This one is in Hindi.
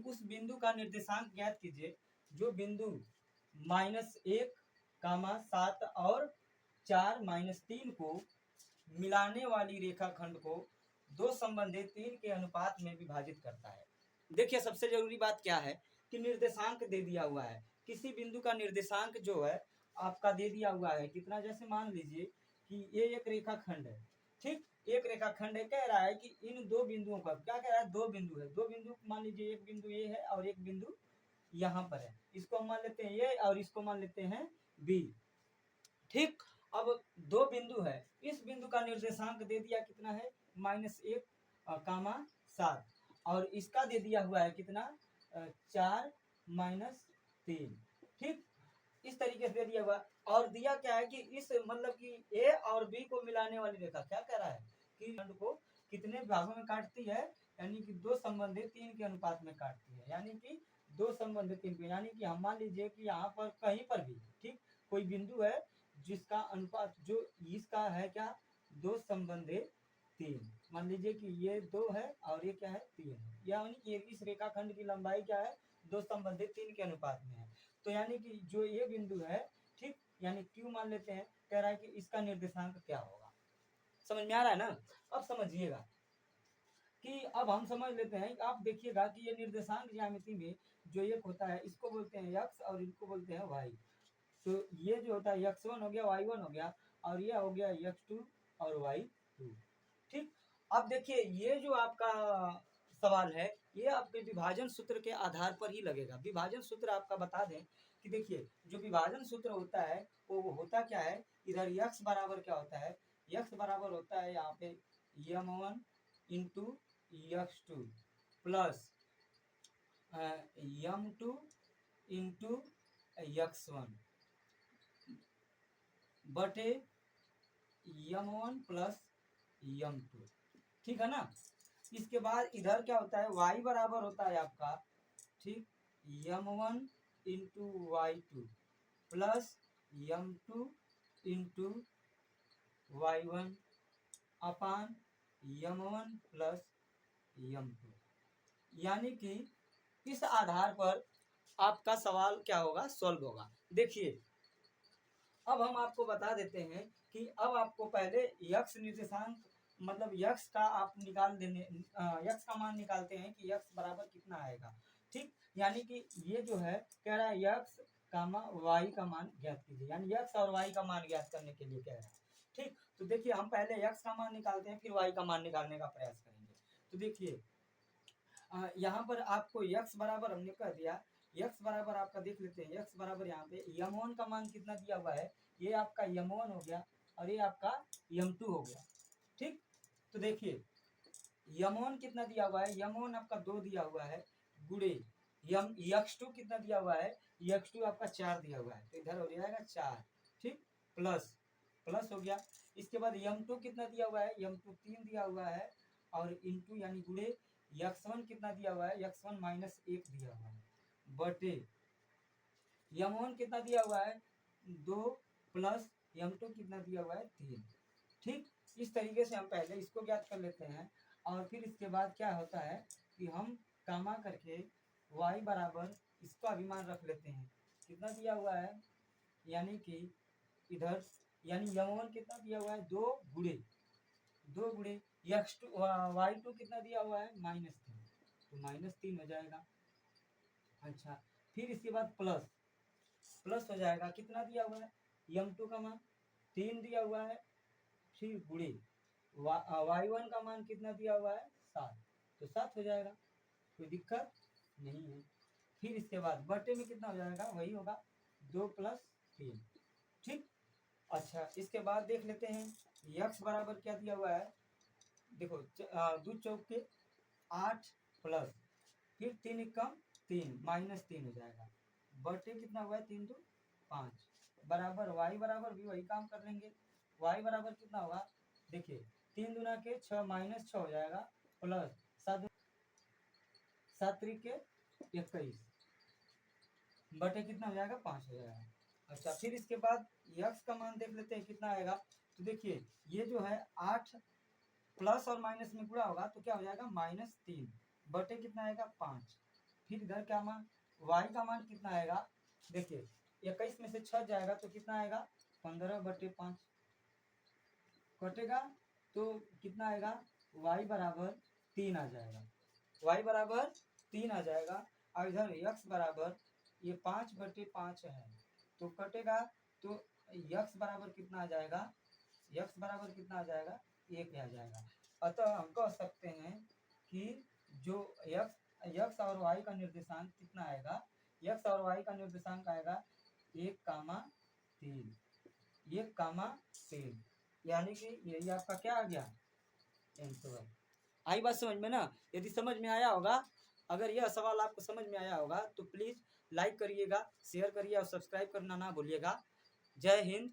उस बिंदु का निर्देशांक ज्ञात कीजिए जो बिंदु -1, 7 और 4 -3 को मिलाने वाली रेखाखंड को दो संबंधित 3 के अनुपात में विभाजित करता है। देखिए सबसे जरूरी बात क्या है कि निर्देशांक दे दिया हुआ है। किसी बिंदु का निर्देशांक जो है आपका दे दिया हुआ है कितना, जैसे मान लीजिए कि ये एक रेखाखंड है, ठीक, एक रेखाखंड है, कह रहा है कि इन दो बिंदुओं का क्या कह रहा है, दो बिंदु है, दो बिंदु मान लीजिए एक बिंदु ये है और एक बिंदु यहाँ पर है, इसको हम मान लेते हैं ये और इसको मान लेते हैं बी, ठीक। अब दो बिंदु है, इस बिंदु का निर्देशांक दे दिया कितना है -1, 7 और इसका दे दिया हुआ है कितना 4 -3, ठीक, इस तरीके से दे दिया हुआ। और दिया क्या है कि इस मतलब कि ए और बी को मिलाने वाली रेखा क्या कह रहा है कि खंड को कितने भागों में काटती है, यानी कि दो संबंधित 3 के अनुपात में काटती है, यानी कि दो संबंधित 3 के, यानी कि हम मान लीजिए कि यहाँ पर कहीं पर भी, ठीक, कोई बिंदु है जिसका अनुपात जो इसका है क्या 2 संबंधित 3, मान लीजिए कि ये 2 है और ये क्या है 3 है, यानी कि इस रेखाखंड की लंबाई क्या है 2 संबंधित 3 के अनुपात में है। तो यानी कि जो ये बिंदु है, ठीक, यानी क्यू मान लेते हैं, कह रहा है कि इसका निर्देशांक क्या होगा। समझ में आ रहा है ना। अब समझिएगा कि अब हम समझ लेते हैं, आप देखिएगा कि ये निर्देशांक ज्यामिति में जो एक होता है इसको बोलते हैं x और इनको बोलते हैं y। तो ये जो होता है x1 हो गया, y1 हो गया और ये हो गया x2 और y2, ठीक। अब देखिए ये जो आपका सवाल है ये आपके विभाजन सूत्र के आधार पर ही लगेगा। विभाजन सूत्र आपका बता दें कि देखिए जो विभाजन सूत्र होता है वो होता क्या है, इधर x बराबर क्या होता है, x बराबर होता है यहाँ पे m1 into x2 plus m2 into x1 बटे m1 प्लस m2, ठीक है ना। इसके बाद इधर क्या होता है y बराबर होता है आपका, ठीक, m1 into y2 plus m2 into y1 अपान m1 प्लस m2, यानी कि इस आधार पर आपका सवाल क्या होगा, सॉल्व होगा। देखिए अब हम आपको बता देते हैं कि अब आपको पहले यक्स निर्देशांक मतलब यक्स का आप निकाल देने यक्स का मान निकालते हैं कि यक्स बराबर कितना आएगा, ठीक, यानी कि ये जो है कह रहा है यक्स वाई का मान ज्ञात कीजिए, यानी यक्स और वाई का मान ज्ञात करने के लिए कह रहा है, ठीक। तो देखिए हम पहले यक्स का मान निकालते हैं फिर वाई का मान निकालने का प्रयास करेंगे। तो देखिए यहाँ पर आपको यक्स बराबर हमने कह दिया, यक्स बराबर आपका देख लेते हैं, यक्स बराबर यहाँ पे m1 का मान कितना दिया हुआ है, ये आपका m1 हो गया और ये आपका m2 हो गया, ठीक। तो देखिए m1 कितना दिया हुआ है, m1 आपका 2 दिया हुआ है गुणे x2 कितना दिया हुआ है, x2 आपका 4 दिया हुआ है, तो इधर हो जाएगा 4, ठीक, प्लस प्लस हो गया। इसके बाद m2 कितना दिया हुआ है, m2 3 दिया हुआ है और इंटू यानी गुणे x1 कितना दिया हुआ है, x1 -1 दिया हुआ है बटे m1 कितना दिया हुआ है 2 प्लस m2 कितना दिया हुआ है 3, ठीक। इस तरीके से हम पहले इसको ज्ञात कर लेते हैं और फिर इसके बाद क्या होता है कि हम कामा करके y बराबर इसका अभिमान रख लेते हैं, कितना दिया हुआ है, यानी कि इधर यानी m1 कितना दिया हुआ है 2 गुणे x2 y2 कितना दिया हुआ है -3, तो -3 हो जाएगा। अच्छा फिर इसके बाद प्लस प्लस हो जाएगा, कितना दिया हुआ है m2 का मान 3 दिया हुआ है, फिर गुणे y1 का मान कितना दिया हुआ है 7, तो 7 हो जाएगा, कोई दिक्कत नहीं है। फिर इसके बाद बटे में कितना हो जाएगा, वही होगा 2 + 3, ठीक। अच्छा इसके बाद देख लेते हैं यक्स बराबर क्या दिया हुआ है, देखो 2 चौक के 8 प्लस फिर 3 कम 3 -3 हो जाएगा बटे कितना हुआ है 3 2 5 बराबर y बराबर भी वही काम कर लेंगे, y बराबर कितना होगा, देखिए 3 दूना के 6 -6 हो जाएगा प्लस 7 3 के 21 बटे कितना हो जाएगा 5 हो जाएगा। अच्छा फिर इसके बाद यक्स का मान देख लेते हैं कितना आएगा, तो देखिए ये जो है 8 प्लस और माइनस में गुणा होगा तो क्या हो जाएगा -3 बटे कितना आएगा 5 फिर इधर क्या मान y का मान कितना आएगा, देखिए 21 में से 6 जाएगा तो कितना आएगा 15/5 कटेगा तो कितना आएगा y बराबर 3 आ जाएगा, y बराबर 3 आ जाएगा। और इधर x बराबर ये 5/5 है तो कटेगा तो x बराबर कितना आ जाएगा, x बराबर कितना आ जाएगा 1 आ जाएगा। अतः हम कह सकते हैं कि जो x और y का निर्देशांक कितना आएगा, x और y का निर्देशांक आएगा 1,3 1,3 यानी कि यही आपका क्या आ गया आंसर। आई बात समझ में ना। यदि समझ में आया होगा, अगर यह सवाल आपको समझ में आया होगा तो प्लीज़ लाइक करिएगा, शेयर करिए और सब्सक्राइब करना ना भूलिएगा। जय हिंद।